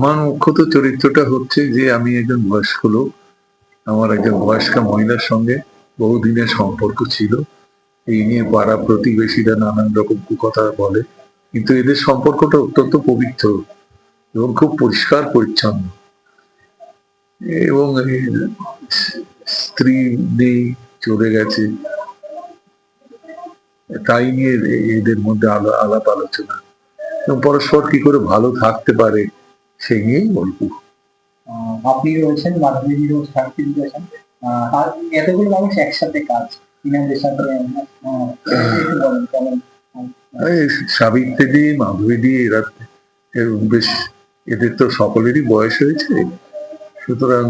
আমার মুখ্যত চরিত্রটা হচ্ছে যে আমি একজন বয়স্ক লোক, আমার একজন বয়স্কা মহিলার সঙ্গে বহুদিনের সম্পর্ক ছিল। এই নিয়ে পাড়া প্রতিবেশীরা নানান রকম কুকথা বলে, কিন্তু এদের সম্পর্কটা অত্যন্ত পবিত্র এবং খুব পরিষ্কার পরিচ্ছন্ন। এবং স্ত্রী নেই, চলে গেছে, তাই নিয়ে এদের মধ্যে আলাপ আলোচনা এবং পরস্পর কি করে ভালো থাকতে পারে সেই নিয়েই গল্প। আপনি রয়েছেন, মাধবী রোজ থাকতে দিয়েছেন, আর এতগুলো মানুষ একসাথে কাজ ইনাদের সাথে একটু বলেন কেমন? সাবিত্রী, মাধবী, এরা বেশ, এদের তো সকলেরই বয়স হয়েছে, সুতরাং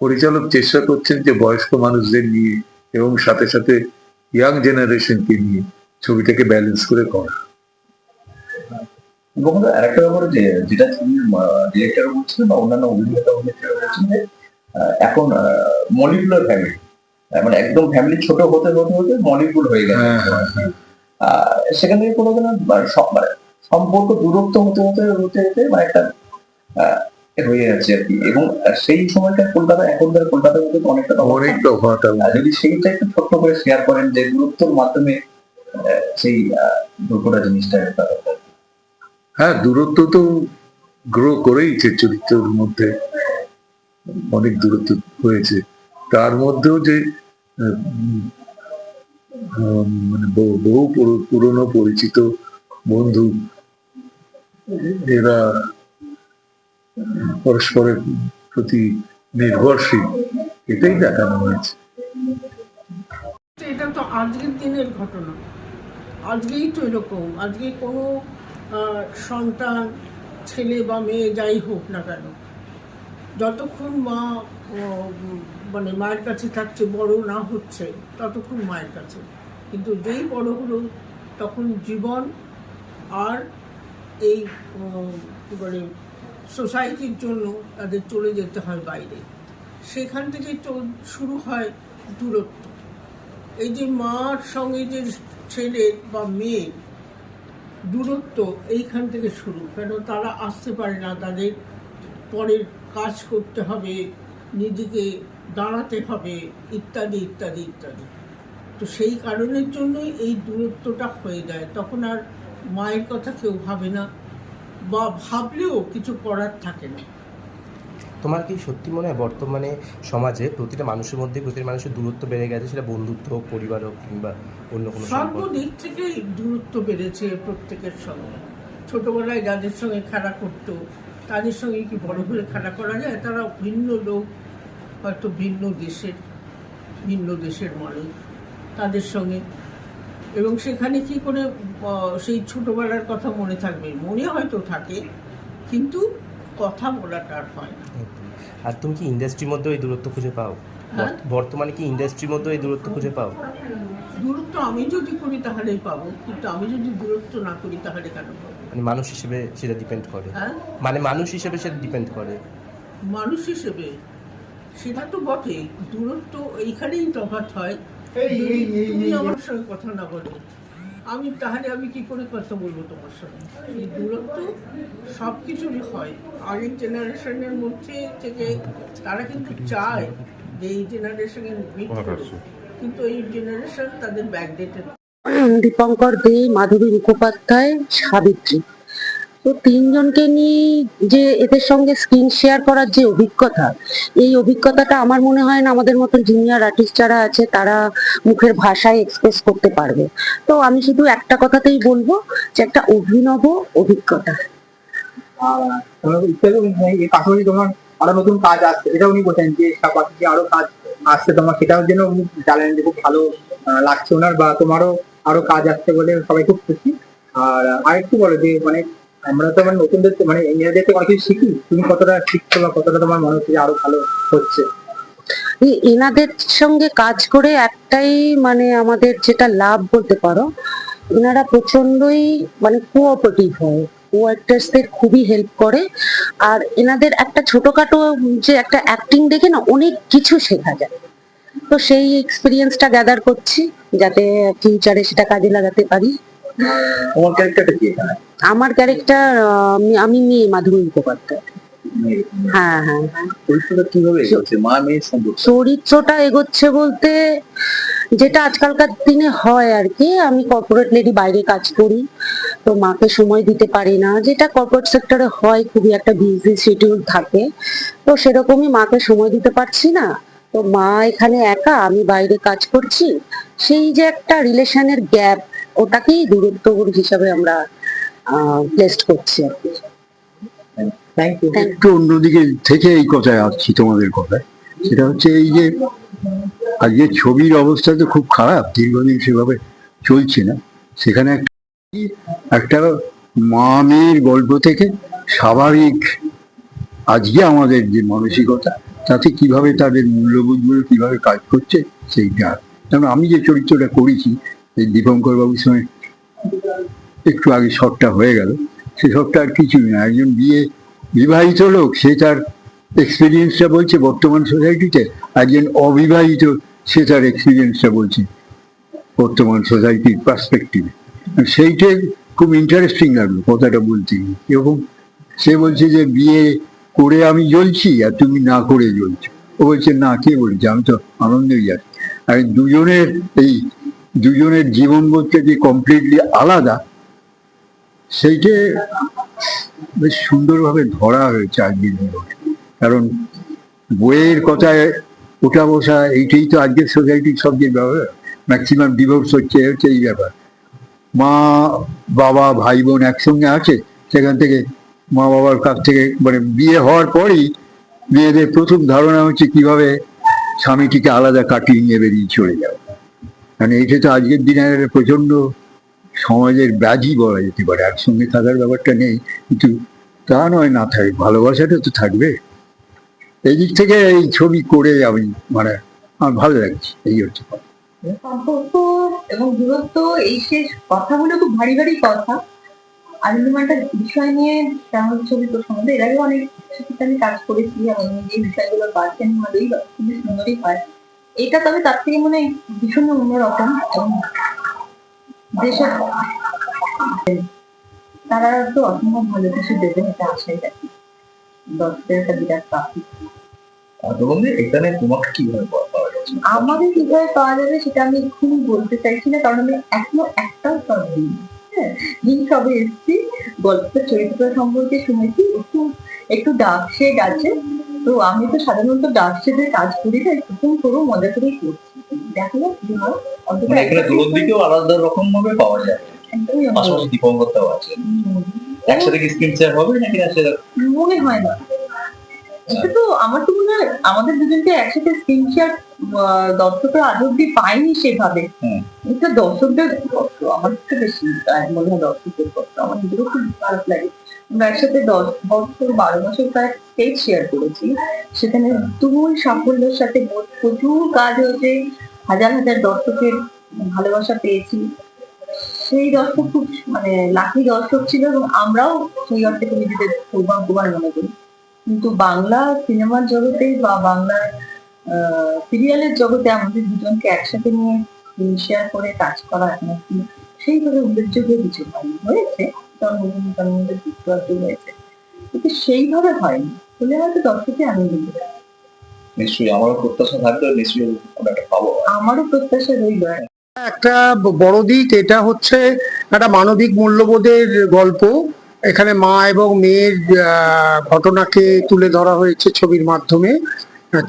পরিচালক চেষ্টা করছেন যে বয়স্ক মানুষদের নিয়ে এবং সাথে সাথে ইয়াং জেনারেশনকে নিয়ে ছবিটাকে ব্যালেন্স করে করা। বন্ধুরা, আরেকটা ব্যাপার যে যেটা তুমি ডিরেক্টর বলছেন বা অন্যান্য অভিনেতা অভিনেত্রীরা বলছেন যে এখন মলিকুলার ফ্যামিলি, মানে একদম ফ্যামিলি ছোট হতে হতে হতে মলিকুল হয়ে গেছে। সেখানে কোনো সম্পর্ক দূরত্ব হতে হতে হতে হতে মানে একটা হয়ে যাচ্ছে আর কি। এবং সেই সময়টা কলকাতা, এখনকার কলকাতার মধ্যে অনেকটা অনেক তফাৎ। যদি সেইটা একটু ছোট্ট করে শেয়ার করেন যে দূরত্বর মাধ্যমে সেই দুটোটা জিনিসটা। হ্যাঁ, দূরত্ব তো গ্রো করেইছে, চরিত্রের মধ্যে অনেক দূরত্ব হয়েছে। তার মধ্যেও যে মানে বহু পুরনো পরিচিত বন্ধু, এরা পরস্পরের প্রতি নির্ভরশীল, এটাই দেখানো হয়েছে। এটা তো আজকের দিনের ঘটনা, আজকেই তো এরকম। আজকে কোনো সন্তান, ছেলে বা মেয়ে যাই হোক না কেন, যতক্ষণ মা মানে মায়ের কাছে থাকছে, বড় না হচ্ছে ততক্ষণ মায়ের কাছে, কিন্তু যেই বড় হলো তখন জীবন আর এই মানে সোসাইটির জন্য তাদের চলে যেতে হয় বাইরে। সেখান থেকে শুরু হয় দূরত্ব। এই যে মার সঙ্গে যে ছেলে বা মেয়ের দূরত্ব, এইখান থেকে শুরু। কেন তারা আসতে পারে না, তাদের পরের কাজ করতে হবে, নিজেকে দাঁড়াতে হবে, ইত্যাদি ইত্যাদি ইত্যাদি। তো সেই কারণের জন্যই এই দূরত্বটা হয়ে যায়। তখন আর মায়ের কথা কেউ ভাবে না, বা ভাবলেও কিছু করার থাকে না। তোমার কি সত্যি মনে হয় বর্তমানে সমাজে প্রতিটা মানুষের মধ্যে প্রতিটা মানুষের দূরত্ব বেড়ে গেছে, সেটা বন্ধুত্ব হোক, পরিবার হোক, কিংবা অন্য কোনো সর্বদিক থেকেই দূরত্ব বেড়েছে প্রত্যেকের সঙ্গে। ছোটবেলায় যাদের সঙ্গে খেলা করতো তাদের সঙ্গে কি বড় হয়ে খেলা করা যায়? তারা ভিন্ন লোক, হয়তো ভিন্ন দেশের মানুষ, তাদের সঙ্গে। এবং সেখানে কি করে সেই ছোটবেলার কথা মনে থাকবে? মনে হয়তো থাকে, কিন্তু কথা বলাটা আর হয় না। আর তুমি কি ইন্ডাস্ট্রির মধ্যে এই দূরত্ব খুঁজে পাও? বর্তমানে কি ইন্ডাস্ট্রির মধ্যে এই দূরত্ব খুঁজে পাও? দূরত্ব আমি যদি করি তাহলেই পাবো, কিন্তু আমি যদি দূরত্ব না করি তাহলে কেন পাবো? মানে মানুষ হিসেবে সেটা ডিপেন্ড করে। হ্যাঁ, মানে মানুষ হিসেবে সেটা ডিপেন্ড করে। মানুষ হিসেবে সেটা তো বটে। দূরত্ব এইখানেই তফাৎ হয়। তুমি আমার সঙ্গে কথা না বলো, আমি কি করে কথা বলবো তোমার সঙ্গে? এই দূরত্ব সব কিছুরই হয়। আগের জেনারেশনের মধ্যে থেকে তারা কিন্তু চায় যে এই জেনারেশনে মিট করুক, কিন্তু এই জেনারেশন তাদের ব্যাকডেটেড। দীপঙ্কর দে, মাধবী মুখোপাধ্যায়, সাবিত্রী, তো তিনজনকে নিয়ে যে এদের সঙ্গে স্ক্রিন শেয়ার করার যে অভিজ্ঞতা, এই অভিজ্ঞতাটা আমার মনে হয় না আমাদের মতো জুনিয়র আর্টিস্ট যারা আছে তারা মুখের ভাষায় এক্সপ্রেস করতে পারবে। তো আমি শুধু একটা কথাতেই বলবো যে একটা অভিনব অভিজ্ঞতা। পাশাপাশি তোমার আরো নতুন কাজ আসছে, এটা উনি বলছেন যে পাশাপাশি আরো কাজ আসছে তোমার, সেটার জন্য উনি জানেন যে খুব ভালো লাগছে ওনার, বা তোমারও আরো কাজ আসছে বলে সবাই খুব খুশি। আর আরেকটু বলো যে মানে আমরা তো মানে নতুনদের মানে ইংরেজিদের থেকে অনেক কিছু শিখি, তুমি কতটা শিখছো বা কতটা তোমার মনে হচ্ছে যে আরো ভালো হচ্ছে? এনাদের সঙ্গে কাজ করে একটাই মানে আমাদের যেটা লাভ বলতে পারো, এনারা প্রচন্ডই মানে কোঅপারেটিভ হয়, ওয়ার্কার্সদের খুবই হেল্প করে। আর এনাদের একটা ছোটখাটো যে একটা অ্যাক্টিং দেখে না অনেক কিছু শেখা যায়। তো সেই এক্সপিরিয়েন্সটা গ্যাদার করছি যাতে ফিউচারে সেটা কাজে লাগাতে পারি। তোমার ক্যারেক্টারটা কি এখানে? আমার ক্যারেক্টার আমি মেয়ে মাধবী মুখোপাধ্যায়। হ্যাঁ হ্যাঁ হ্যাঁ। চরিত্রটা কিভাবে এগোচ্ছে মা মেয়ের সম্পর্ক? চরিত্রটা এগোচ্ছে বলতে যেটা আজকালকার দিনে হয় আর কি, আমি কর্পোরেট লেডি, বাইরে কাজ করি, তো মাকে সময় দিতে পারি না, যেটা কর্পোরেট সেক্টরে হয়, খুবই একটা বিজি শিডিউল থাকে, তো সেরকমই মাকে সময় দিতে পারছি না। তো মা এখানে একা, আমি বাইরে কাজ করছি, সেই যে একটা রিলেশনের গ্যাপ, ওটাকেই দূরত্ব হিসাবে আমরা প্লেসড করছি আর কি। Thank you. একটু অন্যদিকে থেকে এই কথায় আসছি তোমাদের কথায়, সেটা হচ্ছে এই যে আজকে ছবির অবস্থা তো খুব খারাপ, দীর্ঘদিন সেভাবে চলছে না। সেখানে একটা মা মেয়ের গল্প থেকে স্বাভাবিক আজকে আমাদের যে মানসিকতা, তাতে কিভাবে তাদের মূল্যবোধগুলো কিভাবে কাজ করছে সেইটা। যেমন আমি যে চরিত্রটা করেছি, এই দীপঙ্কর বাবুর সঙ্গে একটু আগে শটটা হয়ে গেল, সে শটটা আর কিছুই না, একজন বিবাহিত লোক, সে তার এক্সপিরিয়েন্সটা বলছে বর্তমান সোসাইটিতে, একজন অবিবাহিত সে তার এক্সপিরিয়েন্সটা বলছে বর্তমান সোসাইটির পার্সপেক্টিভে। সেইটাই খুব ইন্টারেস্টিং লাগলো কথাটা বলতে গিয়ে। এরকম সে বলছে যে বিয়ে করে আমি জ্বলছি আর তুমি না করে জ্বলছো, ও বলছে না, কে বলছে, আমি তো আনন্দই যাচ্ছি। আর দুজনের জীবনবোধটা যে কমপ্লিটলি আলাদা, সেইটা বেশ সুন্দরভাবে ধরা হয়েছে আজকের জীবনে। কারণ বইয়ের কথায় ওঠা বসা, এইটাই তো আজকের সোসাইটির সবচেয়ে ব্যাপার। ম্যাক্সিমাম ডিভোর্স হচ্ছে এই ব্যাপার। মা বাবা ভাই বোন একসঙ্গে আছে, সেখান থেকে মা বাবার কাছ থেকে মানে বিয়ে হওয়ার পরই মেয়েদের প্রথম ধারণা হচ্ছে কিভাবে স্বামীটিকে আলাদা কাটিয়ে নিয়ে বেরিয়ে চলে যাবে। মানে এটা তো আজকের দিনের প্রচন্ড সমাজের ব্যাধি বলা যেতে পারে। একসঙ্গে থাকার ব্যাপারটা নেই, কিন্তু তা নয় না থাকে, ভালোবাসাটা তো থাকবে। এই দিক থেকে এই ছবি করে আমি মানে আমার ভালো লাগছে, এই হচ্ছে কথা। সম্পর্ক এবং দূরত্ব, এই শেষ কথাগুলো খুব ভারী ভারী কথা। আমি একটা বিষয় নিয়ে তেমন ছবি প্রসঙ্গ, এর আগে অনেক ছবিতে আমি কাজ করেছি, এবং যে বিষয়গুলো পাচ্ছেন ভালোই খুবই সুন্দরই হয়। এটা তবে তার থেকে মনে হয় ভীষণ অন্যরকম, এবং দেশের তারা তো অসম্ভব ভালো কিছু দেবে, এটা আশাই রাখি। দর্শকের একটা বিরাট প্রাপ্তি। এখানে তোমাকে কিভাবে পাওয়া যাচ্ছে? আমাকে কিভাবে পাওয়া যাবে সেটা আমি এক্ষুনি বলতে চাইছি না, কারণ আমি এখনো একটাও সব দিই। হ্যাঁ, দিন সবে এসেছি, গল্পের চরিত্র সম্পর্কে শুনেছি, একটু একটু ডার্ক শেড আছে। তো আমি তো সাধারণত ডার্ক শেডের কাজ করি না, প্রথম পুরো মজা করেই করছি। দেখা যাক কি হয়। অন্তত এখানে দুরন্দিকেও আলাদা রকম ভাবে পাওয়া যায়, একদমই পাশাপাশি দীপঙ্করটাও আছে। একসাথে কি স্ক্রিন শেয়ার হবে নাকি না সেটা মনে হয় না। এটা তো আমার তো মনে হয় আমাদের দুজনকে একসাথে স্ক্রিন শেয়ার দর্শকরা আজ অব্দি পায়নি সেভাবে। এটা দর্শকদের কষ্ট, আমার থেকে বেশি মনে হয় দর্শকদের কষ্ট। আমার নিজেরও খুব খারাপ লাগে। আমরা একসাথে 10 বছর 12 বছর প্রায় স্টেজ শেয়ার করেছি, সেখানে তুমুল সাফল্যের সাথে প্রচুর কাজ হয়েছে, হাজার হাজার দর্শকের ভালোবাসা পেয়েছি। সেই দর্শক খুব মানে লাকি দর্শক ছিল, এবং আমরাও সেই অর্থে নিজেদের সৌভাগ্যবান মনে করি। কিন্তু বাংলা সিনেমার জগতে বা বাংলার সিরিয়ালের জগতে আমাদের দুজনকে একসাথে নিয়ে শেয়ার করে কাজ করা এখন সেইভাবে উল্লেখযোগ্য কিছু হয়নি। হয়েছে যুক্তরাজ্য হয়েছে, কিন্তু সেইভাবে হয়নি বলে হয়তো দর্শকে আনন্দ দিতে। নিশ্চয়ই আমারও প্রত্যাশা থাকবে, নিশ্চয়ই একটা পাবো। আমারও প্রত্যাশা রইল। একটা বড় দিক এটা হচ্ছে একটা মানবিক মূল্যবোধের গল্প। এখানে মা এবং মেয়ের ঘটনাকে তুলে ধরা হয়েছে ছবির মাধ্যমে,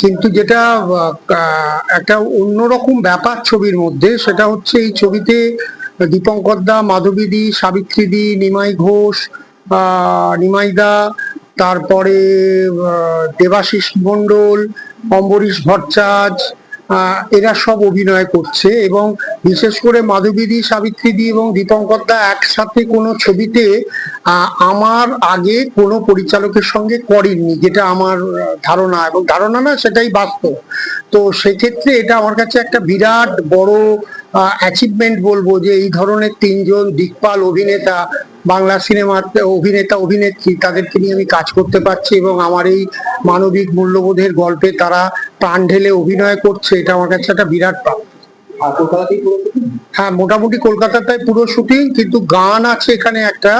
কিন্তু যেটা একটা অন্যরকম ব্যাপার ছবির মধ্যে, সেটা হচ্ছে এই ছবিতে দীপঙ্কর দা, মাধবী দি, সাবিত্রী দি, নিমাই ঘোষ, নিমাইদা, তারপরে দেবাশিস মণ্ডল, অম্বরীশ ভট্টাচার্য, এরা সব অভিনয় করছে। এবং বিশেষ করে মাধবী দি, সাবিত্রী দি এবং দীপঙ্কর দা একসাথে কোনো ছবিতে আমার আগে কোনো পরিচালকের সঙ্গে করেননি, যেটা আমার ধারণা, এবং ধারণা না, সেটাই বাস্তব। তো সেক্ষেত্রে এটা আমার কাছে একটা বিরাট বড় অ্যাচিভমেন্ট বলবো, যে এই ধরনের তিনজন দিকপাল অভিনেতা, বাংলা সিনেমার অভিনেতা অভিনেত্রী, তাদেরকে নিয়ে আমি কাজ করতে পারছি, এবং আমার এই মানবিক মূল্যবোধের গল্পে তারা প্রাণ ঢেলে অভিনয় করছে, এটা আমার কাছে একটা বিরাট প্রাপ্তি। আর কলকাতাতেই পুরো হ্যাঁ, মোটামুটি কলকাতাতে পুরো শুটিং, কিন্তু গান আছে এখানে একটা।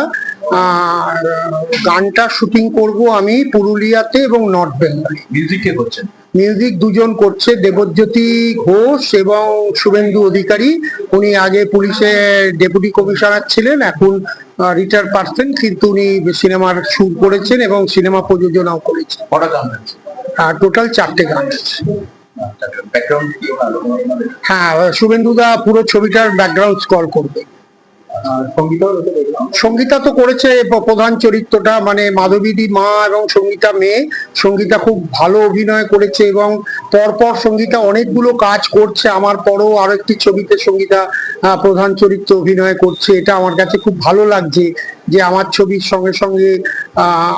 আর গানটা শুটিং করব আমি পুরুলিয়াতে এবং নর্থ বেঙ্গলে। মিউজিক কে করছেন? মিউজিক দুজন করছে, দেবজ্যোতি ঘোষ এবং শুভেন্দু অধিকারী। উনি আগে পুলিশের ডেপুটি কমিশনার ছিলেন, এখন রিটায়ার পার্সন, কিন্তু উনি সিনেমার সুর করেছেন এবং সিনেমা প্রযোজনাও করেছেন। কটা গান আছে? আর টোটাল 4টে গান আছে। ব্যাকগ্রাউন্ড কি আপনাদের? হ্যাঁ, শুভেন্দুদা পুরো ছবিটার ব্যাকগ্রাউন্ড স্কোর করবে। সঙ্গীতাও রয়েছে দেখলাম। সঙ্গীতা তো করেছে প্রধান চরিত্রটা, মানে মাধবীদি মা এবং সঙ্গীতা মেয়ে। সঙ্গীতা খুব ভালো অভিনয় করেছে এবং পরপর সঙ্গীতা অনেকগুলো কাজ করছে। আমার পরও আরো একটি ছবিতে সঙ্গীতা প্রধান চরিত্র অভিনয় করছে। এটা আমার কাছে খুব ভালো লাগছে যে আমার ছবির সঙ্গে সঙ্গে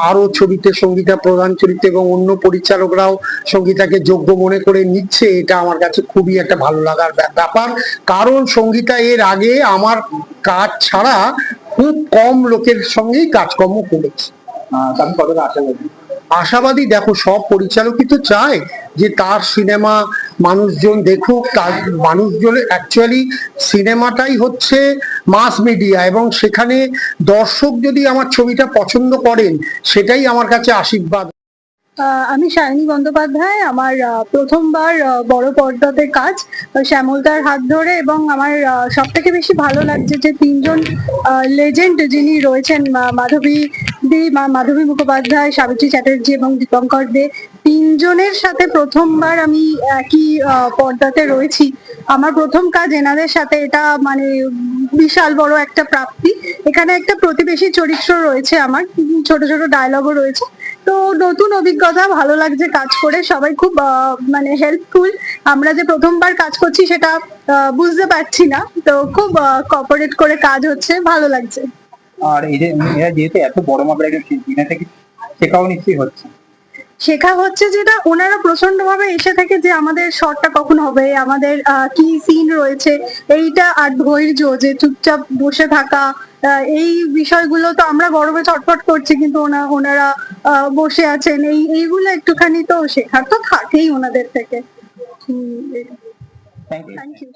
আরো ছবিতে সঙ্গীতা প্রধান চরিত্র এবং অন্য পরিচালকরাও সঙ্গীতাকে যোগ্য মনে করে নিচ্ছে। এটা আমার কাছে খুবই একটা ভালো লাগার ব্যাপার, কারণ সঙ্গীতা এর আগে আমার কাজ ছাড়া খুব কম লোকের সঙ্গেই কাজকর্ম করেছে। আমি কতটা আশাবাদী? আশাবাদী, দেখো সব পরিচালকই তো চায় যে তার সিনেমা মানুষজন দেখুক। তার মানুষজন অ্যাকচুয়ালি সিনেমাটাই হচ্ছে মাস মিডিয়া, এবং সেখানে দর্শক যদি আমার ছবিটা পছন্দ করেন সেটাই আমার কাছে আশীর্বাদ। আমি শালিনী বন্দ্যোপাধ্যায়। আমার প্রথমবার বড় পর্দাতে কাজ শ্যামলদার হাত ধরে, এবং আমার সব থেকে বেশি ভালো লাগছে যে 3জন লেজেন্ড যিনি রয়েছেন, মাধবী মুখোপাধ্যায়, সাবিত্রী চ্যাটার্জি এবং দীপঙ্কর দে, 3জনের সাথে প্রথমবার আমি একই পর্দাতে রয়েছি। আমার প্রথম কাজ এনাদের সাথে, এটা মানে বিশাল বড় একটা প্রাপ্তি। এখানে একটা প্রতিবেশী চরিত্র রয়েছে আমার, ছোট ছোট ডায়লগও রয়েছে। তো নতুন অভিজ্ঞতা, ভালো লাগছে কাজ করে। সবাই খুব মানে হেল্পফুল। আমরা যে প্রথমবার কাজ করছি সেটা বুঝতে পারছি না, তো খুব কোঅপারেট করে কাজ হচ্ছে, ভালো লাগছে। আর এই যে এরা যেহেতু এত বড় মাপের একজন শিল্পী, এখান থেকে শেখাও নিশ্চয়ই হচ্ছে। শেখা হচ্ছে যেটা, ওনারা প্রচন্ড ভাবে এসে থাকে যে আমাদের শটটা কখন হবে, আমাদের কি সিন রয়েছে, এইটা আর ধৈর্য, যে চুপচাপ বসে থাকা, এই বিষয়গুলো তো আমরা গরমে ছটফট করছি, কিন্তু ওনারা বসে আছেন, এইগুলো একটুখানি তো শেখার তো থাকেই ওনাদের থেকে। Thank you. Thank you.